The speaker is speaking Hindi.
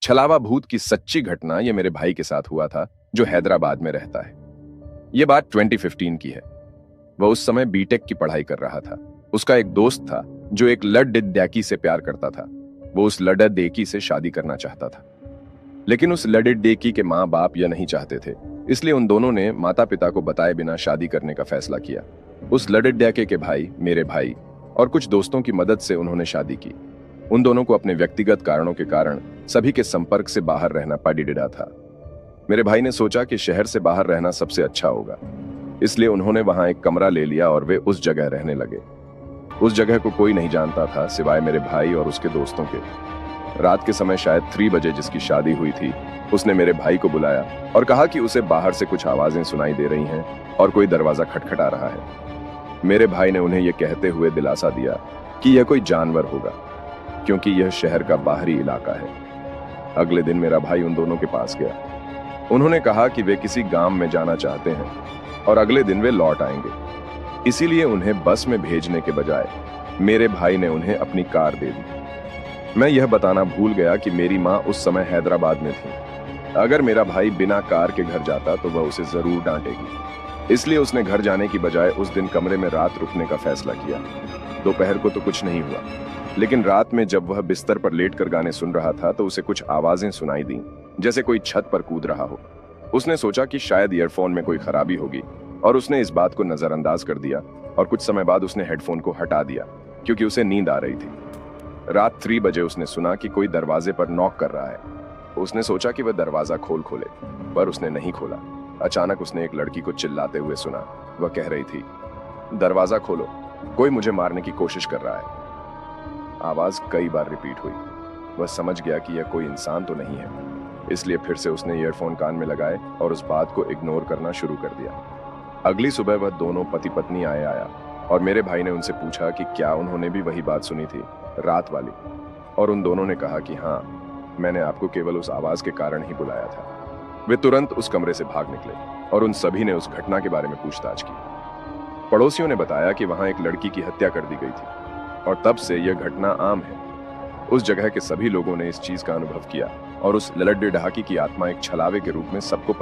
छलावा भूत की सच्ची घटना ये मेरे भाई के साथ हुआ था, जो हैदराबाद में रहता है। ये बात 2015 की है। वह उस समय बीटेक की पढ़ाई कर रहा था। उसका एक दोस्त था जो एक लड़डिद्याकी से प्यार करता था। वो उस लड़डेकी से शादी करना चाहता था, लेकिन उस लड़डिद्याकी के माँ बाप यह नहीं चाहते थे। इसलिए उन दोनों ने माता पिता को बताए बिना शादी करने का फैसला किया। उस लड़डिद्याकी के भाई, मेरे भाई और कुछ दोस्तों की मदद से उन्होंने शादी की। उन दोनों को अपने व्यक्तिगत कारणों के कारण सभी के संपर्क से बाहर रहना पड़ीडिडा था। मेरे भाई ने सोचा कि शहर से बाहर रहना सबसे अच्छा होगा, इसलिए उन्होंने वहां एक कमरा ले लिया और वे उस जगह रहने लगे। उस जगह को कोई नहीं जानता था सिवाय मेरे भाई और उसके दोस्तों के। रात के समय शायद 3 बजे जिसकी शादी हुई थी, उसने मेरे भाई को बुलाया और कहा कि उसे बाहर से कुछ आवाजें सुनाई दे रही हैं और कोई दरवाजा खटखटा रहा है। मेरे भाई ने उन्हें यह कहते हुए दिलासा दिया कि यह कोई जानवर होगा, क्योंकि यह शहर का बाहरी इलाका है। अगले दिन मेरा भाई उन दोनों के पास गया। उन्होंने कहा कि वे किसी गांव में जाना चाहते हैं और अगले दिन वे लौट आएंगे। इसीलिए उन्हें बस में भेजने के बजाय मेरे भाई ने उन्हें अपनी कार दे दी। मैं यह बताना भूल गया कि मेरी माँ उस समय हैदराबाद में थी। अगर मेरा भाई बिना कार के घर जाता तो वह उसे जरूर डांटेगी। इसलिए उसने घर जाने की बजाय उस दिन कमरे में रात रुकने का फैसला किया। दोपहर को तो कुछ नहीं हुआ, लेकिन रात में जब वह बिस्तर पर लेटकर गाने सुन रहा था तो उसे कुछ आवाजें सुनाई दी, जैसे कोई छत पर कूद रहा हो। उसने सोचा कि शायद ईयरफोन में कोई खराबी होगी और उसने इस बात को नजरअंदाज कर दिया और कुछ समय बाद उसने हेडफोन को हटा दिया, क्योंकि उसे नींद आ रही थी। रात 3 बजे उसने सुना कि कोई दरवाजे पर नॉक कर रहा है। उसने सोचा कि वह दरवाजा खोले, पर उसने नहीं खोला। अचानक उसने एक लड़की को चिल्लाते हुए सुना। वह कह रही थी, दरवाजा खोलो, कोई मुझे मारने की कोशिश कर रहा है। आवाज कई बार रिपीट हुई। वह समझ गया कि यह कोई इंसान तो नहीं है, इसलिए फिर से उसने ईयरफोन कान में लगाए और उस बात को इग्नोर करना शुरू कर दिया। अगली सुबह वह दोनों पति पत्नी आया और मेरे भाई ने उनसे पूछा कि क्या उन्होंने भी वही बात सुनी थी, रात वाली। और उन दोनों ने कहा कि हाँ, मैंने आपको केवल उस आवाज के कारण ही बुलाया था। वे तुरंत उस कमरे से भाग निकले और उन सभी ने उस घटना के बारे में पूछताछ की। पड़ोसियों ने बताया कि वहां एक लड़की की हत्या कर दी गई थी और तब से यह घटना आम है। उस जगह के सभी लोगों ने इस चीज का अनुभव किया और उस लड़डिद्याकी की आत्मा एक छलावे के रूप में सबको